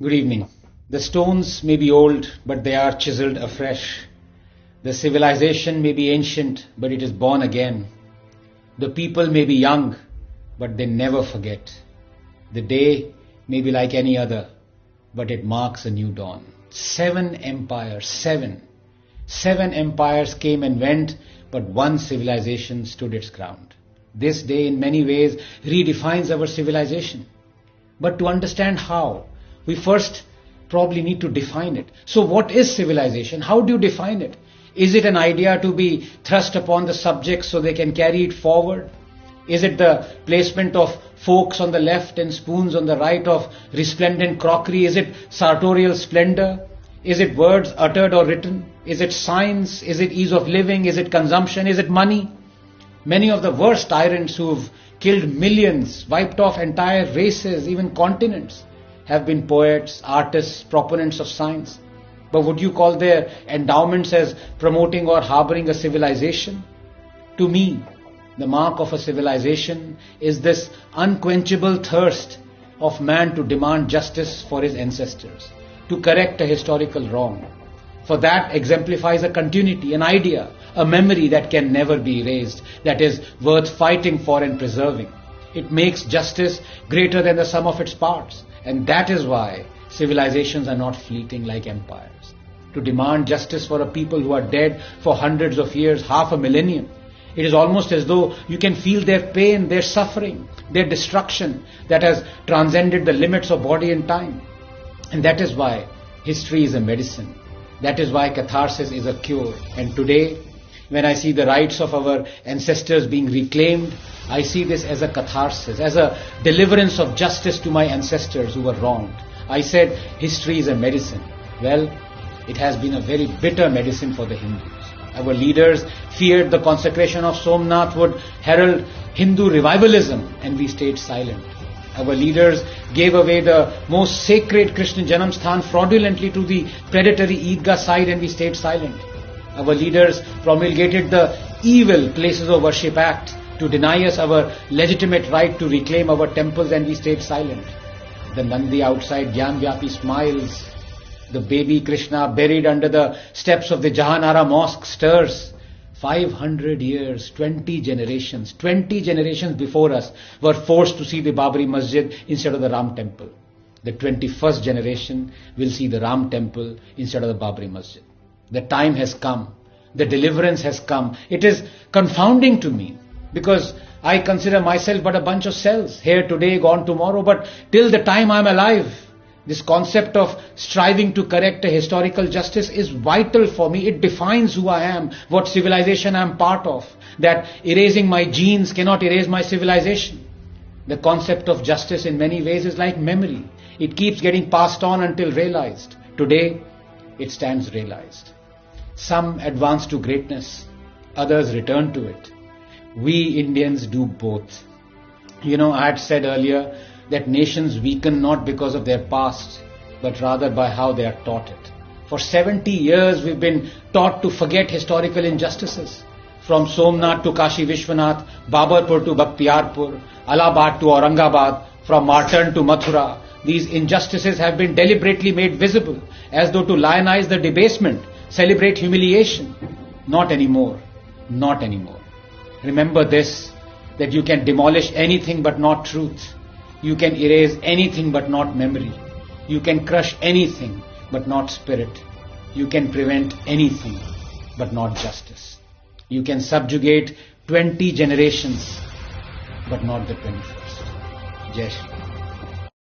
Good evening. The stones may be old, but they are chiseled afresh. The civilization may be ancient, but it is born again. The people may be young, but they never forget. The day may be like any other, but it marks a new dawn. 7 empires, seven. 7 empires came and went, but one civilization stood its ground. This day in many ways redefines our civilization. But to understand how, we first probably need to define it. So what is civilization? How do you define it? Is it an idea to be thrust upon the subjects so they can carry it forward? Is it the placement of forks on the left and spoons on the right of resplendent crockery? Is it sartorial splendor? Is it words uttered or written? Is it science? Is it ease of living? Is it consumption? Is it money? Many of the worst tyrants who've killed millions, wiped off entire races, even continents, have been poets, artists, proponents of science. But would you call their endowments as promoting or harboring a civilization? To me, the mark of a civilization is this unquenchable thirst of man to demand justice for his ancestors, to correct a historical wrong. For that exemplifies a continuity, an idea, a memory that can never be erased, that is worth fighting for and preserving. It makes justice greater than the sum of its parts. And that is why civilizations are not fleeting like empires. To demand justice for a people who are dead for hundreds of years, half a millennium, it is almost as though you can feel their pain, their suffering, their destruction that has transcended the limits of body and time. And that is why history is a medicine. That is why catharsis is a cure. And today, when I see the rights of our ancestors being reclaimed, I see this as a catharsis, as a deliverance of justice to my ancestors who were wronged. I said history is a medicine. Well, it has been a very bitter medicine for the Hindus. Our leaders feared the consecration of Somnath would herald Hindu revivalism, and we stayed silent. Our leaders gave away the most sacred Krishna Janamsthan fraudulently to the predatory Eidgah side, and we stayed silent. Our leaders promulgated the evil Places of Worship Act to deny us our legitimate right to reclaim our temples, and we stayed silent. The Nandi outside Gyan-Vyapi smiles. The baby Krishna buried under the steps of the Jahanara mosque stirs. 500 years, 20 generations before us were forced to see the Babri Masjid instead of the Ram temple. The 21st generation will see the Ram temple instead of the Babri Masjid. The time has come. The deliverance has come. It is confounding to me because I consider myself but a bunch of cells, here today, gone tomorrow, but till the time I am alive, this concept of striving to correct a historical justice is vital for me. It defines who I am, what civilization I am part of, that erasing my genes cannot erase my civilization. The concept of justice in many ways is like memory. It keeps getting passed on until realized. Today, it stands realized. Some advance to greatness, others return to it. We Indians do both. I had said earlier that nations weaken not because of their past, but rather by how they are taught it. For 70 years we've been taught to forget historical injustices. From Somnath to Kashi Vishwanath, Babarpur to Bakhtiyarpur, Allahabad to Aurangabad, from Martan to Mathura, these injustices have been deliberately made visible, as though to lionize the debasement, celebrate humiliation. Not anymore. Not anymore. Remember this, that you can demolish anything but not truth. You can erase anything but not memory. You can crush anything but not spirit. You can prevent anything but not justice. You can subjugate 20 generations but not the 21st. Jai Shri Ram.